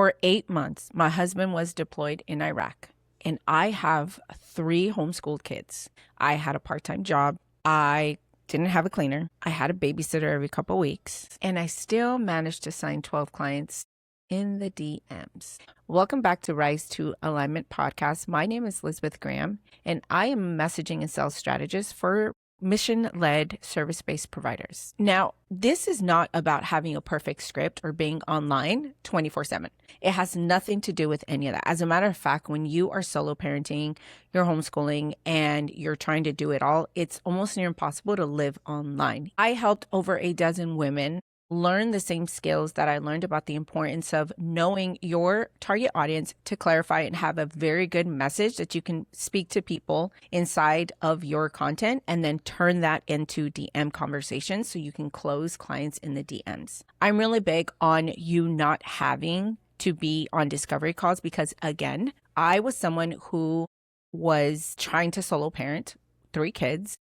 For 8 months, my husband was deployed in Iraq, and I have 3 homeschooled kids. I had a part-time job. I didn't have a cleaner. I had a babysitter every couple weeks, and I still managed to sign 12 clients in the DMs. Welcome back to Rise to Alignment podcast. My name is Elizabeth Graham, and I am a messaging and sales strategist for mission-led service-based providers. Now, this is not about having a perfect script or being online 24/7. It has nothing to do with any of that. As a matter of fact, when you are solo parenting, you're homeschooling, and you're trying to do it all, it's almost near impossible to live online. I helped over a dozen women learn the same skills that I learned about the importance of knowing your target audience to clarify and have a very good message that you can speak to people inside of your content and then turn that into DM conversations so you can close clients in the DMs. I'm really big on you not having to be on discovery calls because, again, I was someone who was trying to solo parent 3 kids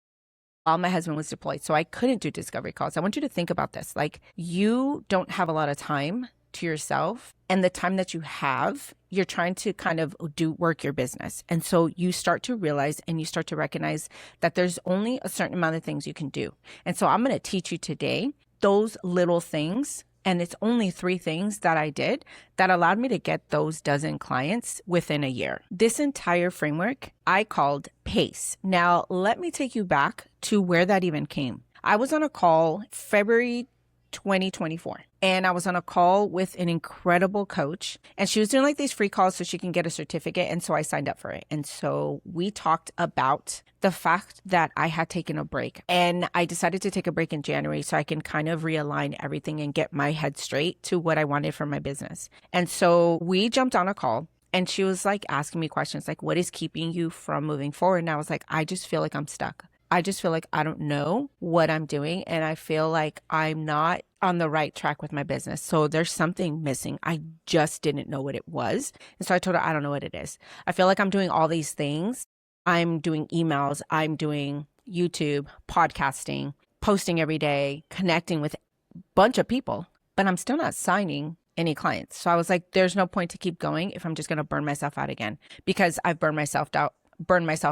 while my husband was deployed. So I couldn't do discovery calls. I want you to think about this. Like, you don't have a lot of time to yourself, and the time that you have, you're trying to kind of work your business. And so you start to realize and you start to recognize that there's only a certain amount of things you can do. And so I'm going to teach you today those little things. And it's only 3 things that I did that allowed me to get those dozen clients within a year. This entire framework I called PACE. Now, let me take you back to where that even came. I was on a call February 2024. And I was on a call with an incredible coach, and she was doing like these free calls so she can get a certificate. And so I signed up for it. And so we talked about the fact that I had taken a break, and I decided to take a break in January so I can kind of realign everything and get my head straight to what I wanted for my business. And so we jumped on a call, and she was like asking me questions like, what is keeping you from moving forward? And I was like, I just feel like I'm stuck. I just feel like I don't know what I'm doing, and I feel like I'm not on the right track with my business. So there's something missing. I just didn't know what it was. And so I told her, I don't know what it is. I feel like I'm doing all these things. I'm doing emails. I'm doing YouTube, podcasting, posting every day, connecting with a bunch of people, but I'm still not signing any clients. So I was like, there's no point to keep going if I'm just going to burn myself out again, because I've burned myself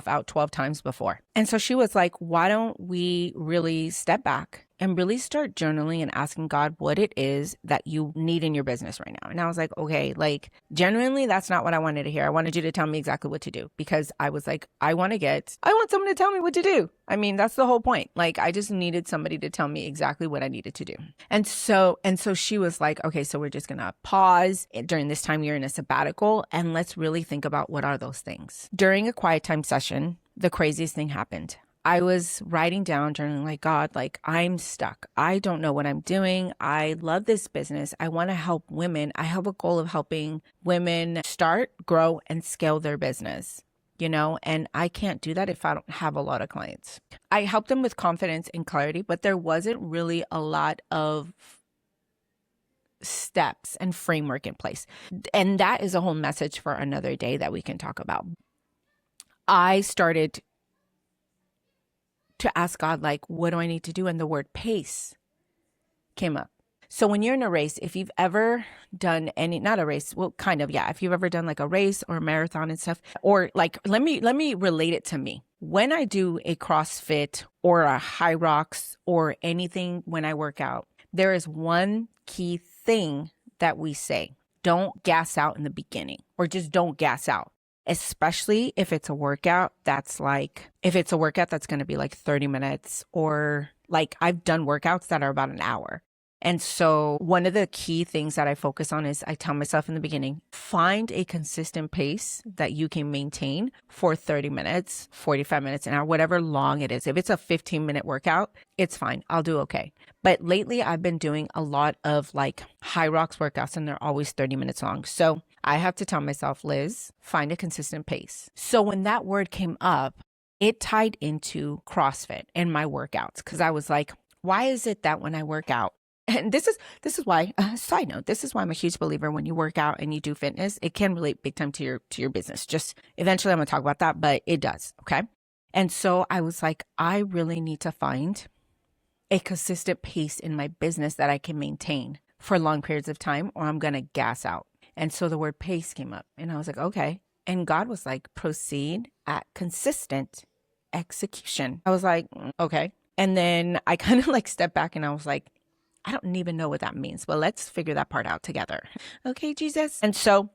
out 12 times before. And so she was like, why don't we really step back and really start journaling and asking God what it is that you need in your business right now? And I was like, okay, like genuinely, that's not what I wanted to hear. I wanted you to tell me exactly what to do, because I was like, I want someone to tell me what to do. I mean, that's the whole point. Like, I just needed somebody to tell me exactly what I needed to do. And so she was like, okay, so we're just going to pause during this time you're in a sabbatical, and let's really think about what are those things. During a quiet time session, the craziest thing happened. I was writing down, journaling, like, God, like, I'm stuck. I don't know what I'm doing. I love this business. I want to help women. I have a goal of helping women start, grow, and scale their business, and I can't do that if I don't have a lot of clients. I helped them with confidence and clarity, but there wasn't really a lot of steps and framework in place. And that is a whole message for another day that we can talk about. I started to ask God, like, what do I need to do? And the word pace came up. So when you're in a race, if you've ever done not a race, well, kind of, yeah. If you've ever done like a race or a marathon and stuff, or like, let me relate it to me. When I do a CrossFit or a high rocks or anything, when I work out, there is one key thing that we say: don't gas out in the beginning, or just don't gas out. Especially if it's a workout that's going to be like 30 minutes, or like I've done workouts that are about an hour. And so one of the key things that I focus on is I tell myself in the beginning, find a consistent pace that you can maintain for 30 minutes, 45 minutes, an hour, whatever long it is. If it's a 15-minute workout, it's fine. I'll do okay. But lately I've been doing a lot of like high rocks workouts, and they're always 30 minutes long. So I have to tell myself, Liz, find a consistent pace. So when that word came up, it tied into CrossFit and my workouts, because I was like, why is it that when I work out, and this is why, side note, this is why I'm a huge believer when you work out and you do fitness, it can relate big time to your business. Just eventually I'm going to talk about that, but it does. Okay. And so I was like, I really need to find a consistent pace in my business that I can maintain for long periods of time, or I'm going to gas out. And so the word pace came up and I was like, okay. And God was like, proceed at consistent execution. I was like, okay. And then I kind of like stepped back and I was like, I don't even know what that means, but let's figure that part out together. Okay, Jesus. And so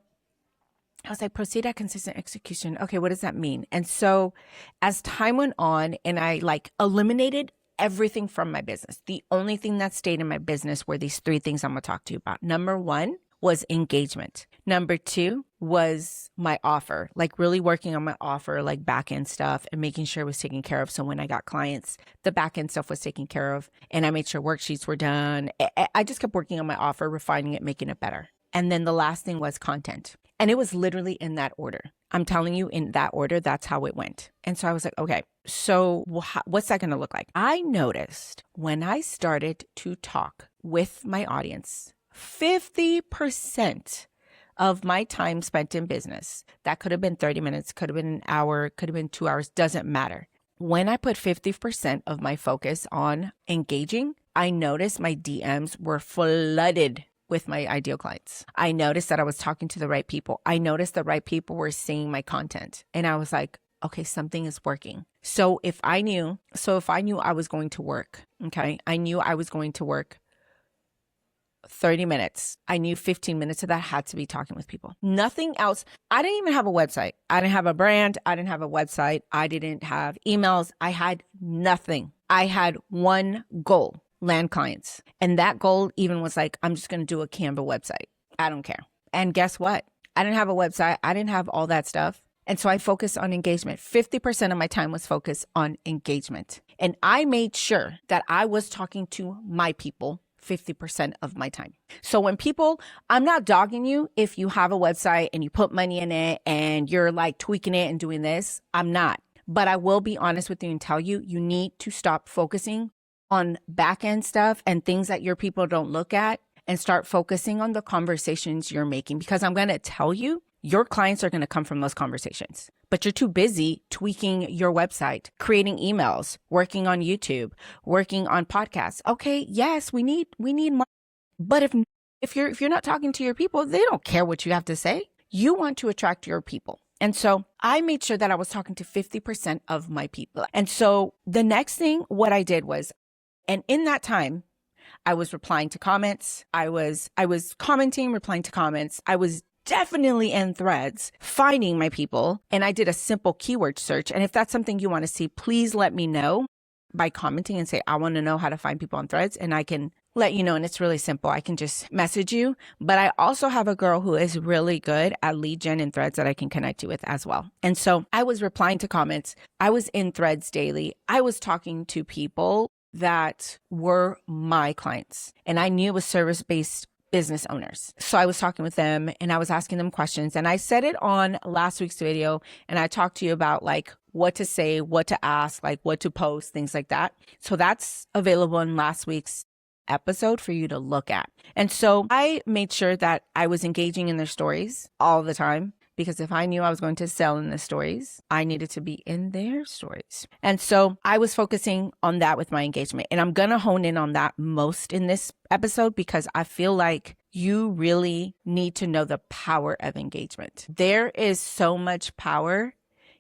I was like, proceed at consistent execution. Okay, what does that mean? And so as time went on and I like eliminated everything from my business, the only thing that stayed in my business were these three things I'm going to talk to you about. Number one was engagement. Number two was my offer, like really working on my offer, like back end stuff and making sure it was taken care of. So when I got clients, the back end stuff was taken care of and I made sure worksheets were done. I just kept working on my offer, refining it, making it better. And then the last thing was content. And it was literally in that order. I'm telling you, in that order, that's how it went. And so I was like, okay, so what's that going to look like? I noticed when I started to talk with my audience, 50% of my time spent in business, that could have been 30 minutes, could have been an hour, could have been 2 hours, doesn't matter. When I put 50% of my focus on engaging, I noticed my DMs were flooded with my ideal clients. I noticed that I was talking to the right people. I noticed the right people were seeing my content. And I was like, okay, something is working. So if I knew I was going to work, okay, I knew I was going to work 30 minutes. I knew 15 minutes of that had to be talking with people. Nothing else. I didn't even have a website. I didn't have a brand. I didn't have a website. I didn't have emails. I had nothing. I had one goal: land clients. And that goal even was like, I'm just going to do a Canva website. I don't care. And guess what? I didn't have a website. I didn't have all that stuff. And so I focused on engagement. 50% of my time was focused on engagement. And I made sure that I was talking to my people 50% of my time. So when people, I'm not dogging you if you have a website and you put money in it and you're like tweaking it and doing this. I'm not. But I will be honest with you and tell you, you need to stop focusing on back end stuff and things that your people don't look at and start focusing on the conversations you're making. Because I'm going to tell you, your clients are going to come from those conversations, but you're too busy tweaking your website, creating emails, working on YouTube, working on podcasts. Okay. Yes, we need money. But if you're not talking to your people, they don't care what you have to say. You want to attract your people. And so I made sure that I was talking to 50% of my people. And so the next thing, what I did was, and in that time, I was replying to comments. I was commenting, replying to comments. I was definitely in threads, finding my people. And I did a simple keyword search. And if that's something you want to see, please let me know by commenting and say, I want to know how to find people on threads. And I can let you know. And it's really simple. I can just message you. But I also have a girl who is really good at lead gen in threads that I can connect you with as well. And so I was replying to comments. I was in threads daily. I was talking to people that were my clients. And I knew it was service-based business owners. So I was talking with them and I was asking them questions. And I said it on last week's video. And I talked to you about like what to say, what to ask, like what to post, things like that. So that's available in last week's episode for you to look at. And so I made sure that I was engaging in their stories all the time. Because if I knew I was going to sell in the stories, I needed to be in their stories. And so I was focusing on that with my engagement. And I'm going to hone in on that most in this episode because I feel like you really need to know the power of engagement. There is so much power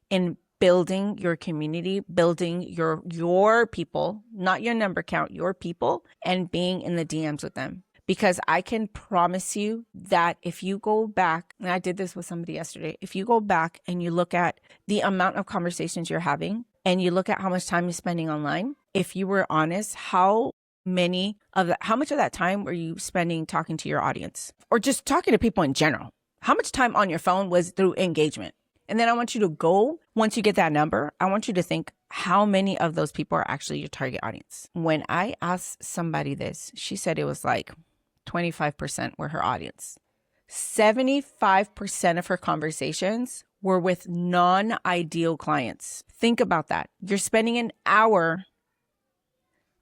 in building your community, building your people, not your number count, your people, and being in the DMs with them. Because I can promise you that if you go back, and I did this with somebody yesterday, if you go back and you look at the amount of conversations you're having and you look at how much time you're spending online, if you were honest, how much of that time were you spending talking to your audience or just talking to people in general? How much time on your phone was through engagement? And then I want you to go, once you get that number, I want you to think how many of those people are actually your target audience. When I asked somebody this, she said it was like 25% were her audience. 75% of her conversations were with non-ideal clients. Think about that. You're spending an hour.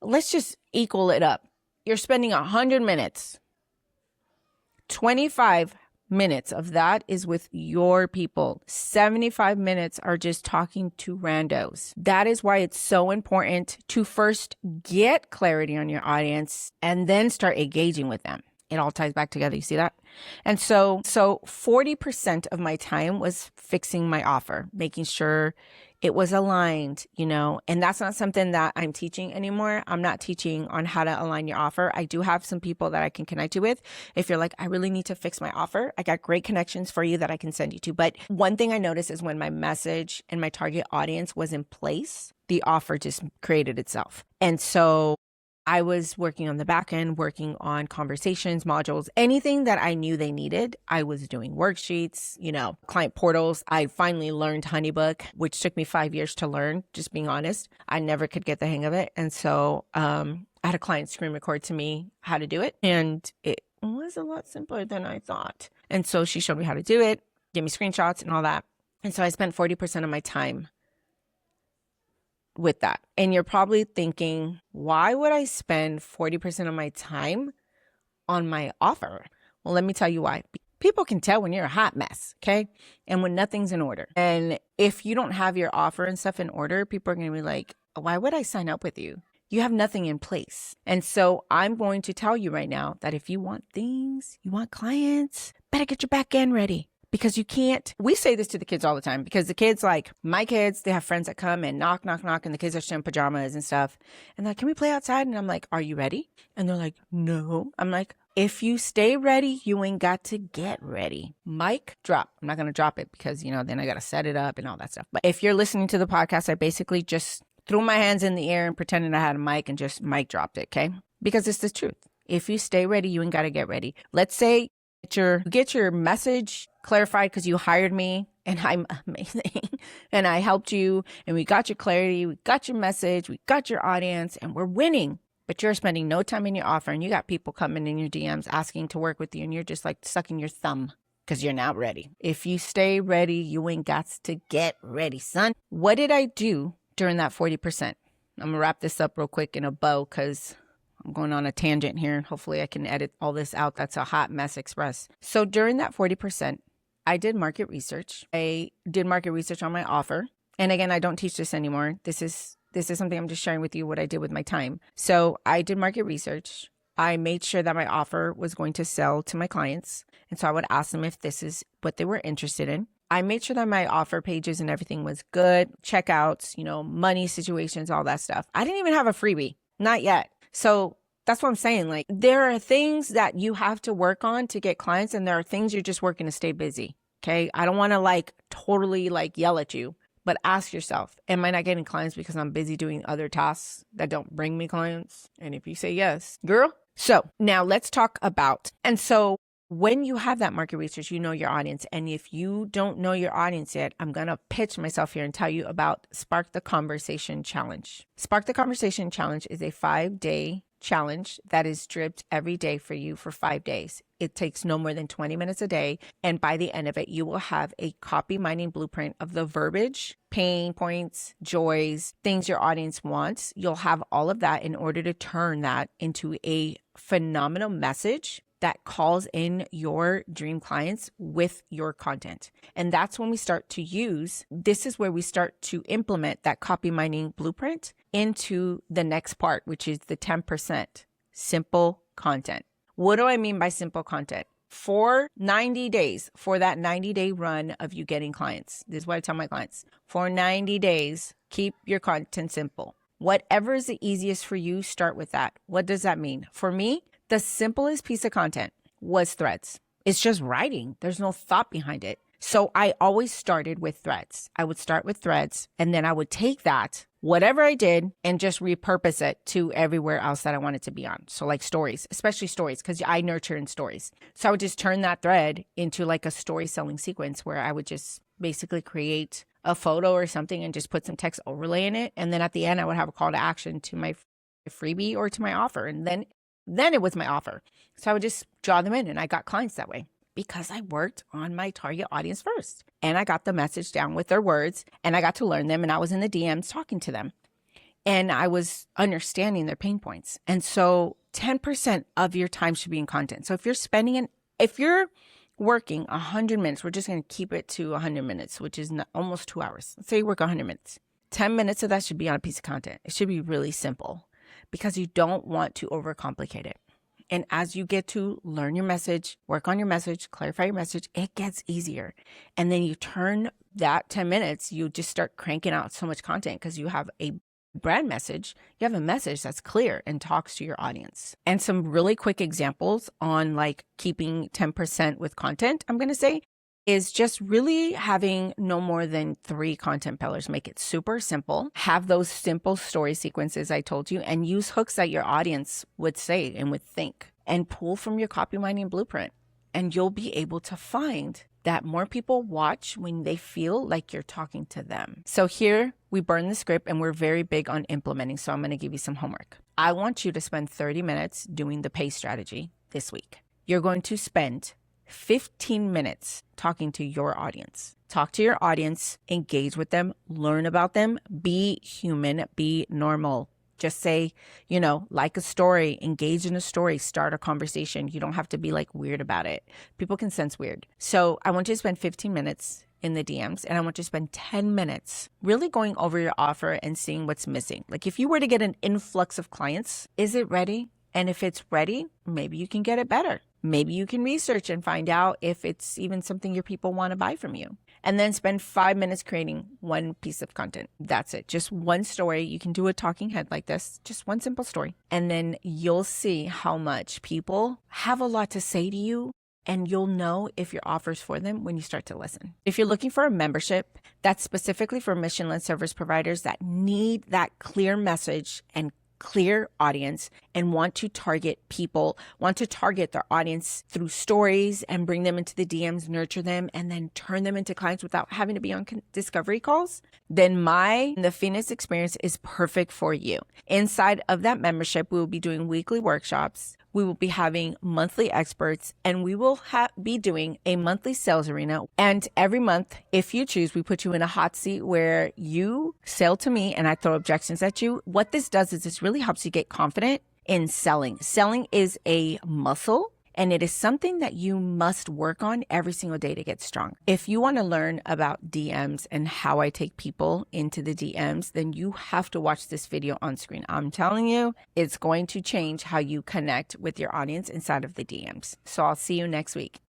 Let's just equal it up. You're spending 100 minutes. 25 minutes of that is with your people. 75 minutes are just talking to randos. That is why it's so important to first get clarity on your audience and then start engaging with them. It all ties back together. You see that? And so 40% of my time was fixing my offer, making sure it was aligned, and that's not something that I'm teaching anymore. I'm not teaching on how to align your offer. I do have some people that I can connect you with. If you're like, I really need to fix my offer, I got great connections for you that I can send you to. But one thing I noticed is when my message and my target audience was in place, the offer just created itself. And so I was working on the back end, working on conversations, modules, anything that I knew they needed. I was doing worksheets, client portals. I finally learned Honeybook, which took me 5 years to learn, just being honest. I never could get the hang of it. And so I had a client screen record to me how to do it. And it was a lot simpler than I thought. And so she showed me how to do it, gave me screenshots and all that. And so I spent 40% of my time with that. And you're probably thinking, why would I spend 40% of my time on my offer? Well, let me tell you why. People can tell when you're a hot mess, okay? And when nothing's in order. And if you don't have your offer and stuff in order, people are going to be like, why would I sign up with you? You have nothing in place. And so I'm going to tell you right now that if you want things, you want clients, better get your back end ready. Because you can't, we say this to the kids all the time because the kids, like my kids, they have friends that come and knock, and the kids are still in pajamas and stuff. And they're like, can we play outside? And I'm like, are you ready? And they're like, no. I'm like, if you stay ready, you ain't got to get ready. Mic drop. I'm not going to drop it because, then I got to set it up and all that stuff. But if you're listening to the podcast, I basically just threw my hands in the air and pretended I had a mic and just mic dropped it, okay? Because it's the truth. If you stay ready, you ain't got to get ready. Let's say get your message clarified because you hired me and I'm amazing and I helped you and we got your clarity, we got your message, we got your audience and we're winning. But you're spending no time in your offer and you got people coming in your DMs asking to work with you and you're just like sucking your thumb because you're not ready. If you stay ready, you ain't got to get ready, son. What did I do during that 40%? I'm going to wrap this up real quick in a bow because I'm going on a tangent here and hopefully I can edit all this out. That's a hot mess express. So during that 40%, I did market research. I did market research on my offer. And again, I don't teach this anymore. This is something I'm just sharing with you what I did with my time. So I did market research. I made sure that my offer was going to sell to my clients. And so I would ask them if this is what they were interested in. I made sure that my offer pages and everything was good, checkouts, money situations, all that stuff. I didn't even have a freebie, not yet. So that's what I'm saying. Like, there are things that you have to work on to get clients, and there are things you're just working to stay busy. Okay. I don't want to totally yell at you, but ask yourself, am I not getting clients because I'm busy doing other tasks that don't bring me clients? And if you say yes, girl. So now let's talk about, and so when you have that market research, you know your audience. And if you don't know your audience yet, I'm going to pitch myself here and tell you about Spark the Conversation Challenge. Spark the Conversation Challenge is a 5-day challenge that is dripped every day for you for 5 days. It takes no more than 20 minutes a day. And by the end of it, you will have a copy mining blueprint of the verbiage, pain points, joys, things your audience wants. You'll have all of that in order to turn that into a phenomenal message that calls in your dream clients with your content. And that's when we start to this is where we start to implement that copy mining blueprint into the next part, which is the 10% simple content. What do I mean by simple content? For 90 days, for that 90-day run of you getting clients, this is what I tell my clients. For 90 days, keep your content simple. Whatever is the easiest for you, start with that. What does that mean? For me, the simplest piece of content was threads. It's just writing. There's no thought behind it. So I always started with threads. I would start with threads and then I would take that, whatever I did, and just repurpose it to everywhere else that I wanted to be on. So stories, especially stories, because I nurture in stories. So I would just turn that thread into a story selling sequence where I would just basically create a photo or something and just put some text overlay in it. And then at the end, I would have a call to action to my freebie or to my offer. And then it was my offer. So I would just draw them in and I got clients that way because I worked on my target audience first and I got the message down with their words and I got to learn them and I was in the DMs talking to them and I was understanding their pain points. And so 10% of your time should be in content. So if you're working 100 minutes, we're just going to keep it to 100 minutes, which is almost 2 hours. Let's say you work 100 minutes. 10 minutes of that should be on a piece of content. It should be really simple because you don't want to overcomplicate it. And as you get to learn your message, work on your message, clarify your message, it gets easier. And then you turn that 10 minutes, you just start cranking out so much content because you have a brand message. You have a message that's clear and talks to your audience. And some really quick examples on like keeping 10% with content, I'm going to say, is just really having no more than 3 content pillars. Make it super simple. Have those simple story sequences I told you, and use hooks that your audience would say and would think, and pull from your copywriting blueprint. And you'll be able to find that more people watch when they feel like you're talking to them. So here we burn the script and we're very big on implementing. So I'm going to give you some homework. I want you to spend 30 minutes doing the pay strategy this week. You're going to spend 15 minutes talking to your audience. Talk to your audience, engage with them, learn about them, be human, be normal. Just say, like a story, engage in a story, start a conversation. You don't have to be like weird about it. People can sense weird. So I want you to spend 15 minutes in the DMs, and I want you to spend 10 minutes really going over your offer and seeing what's missing. Like if you were to get an influx of clients, is it ready? And if it's ready, maybe you can get it better. Maybe you can research and find out if it's even something your people want to buy from you. And then spend 5 minutes creating one piece of content. That's it. Just one story. You can do a talking head like this, just one simple story. And then you'll see how much people have a lot to say to you. And you'll know if your offer's for them when you start to listen. If you're looking for a membership that's specifically for mission-led service providers that need that clear message and clear audience and want to target their audience through stories and bring them into the DMs, nurture them, and then turn them into clients without having to be on discovery calls, then the Phoenix experience is perfect for you. Inside of that membership, we will be doing weekly workshops. We will be having monthly experts, and we will be doing a monthly sales arena. And every month, if you choose, we put you in a hot seat where you sell to me and I throw objections at you. What this does is this really helps you get confident in selling. Selling is a muscle, and it is something that you must work on every single day to get strong. If you want to learn about DMs and how I take people into the DMs, then you have to watch this video on screen. I'm telling you, it's going to change how you connect with your audience inside of the DMs. So I'll see you next week.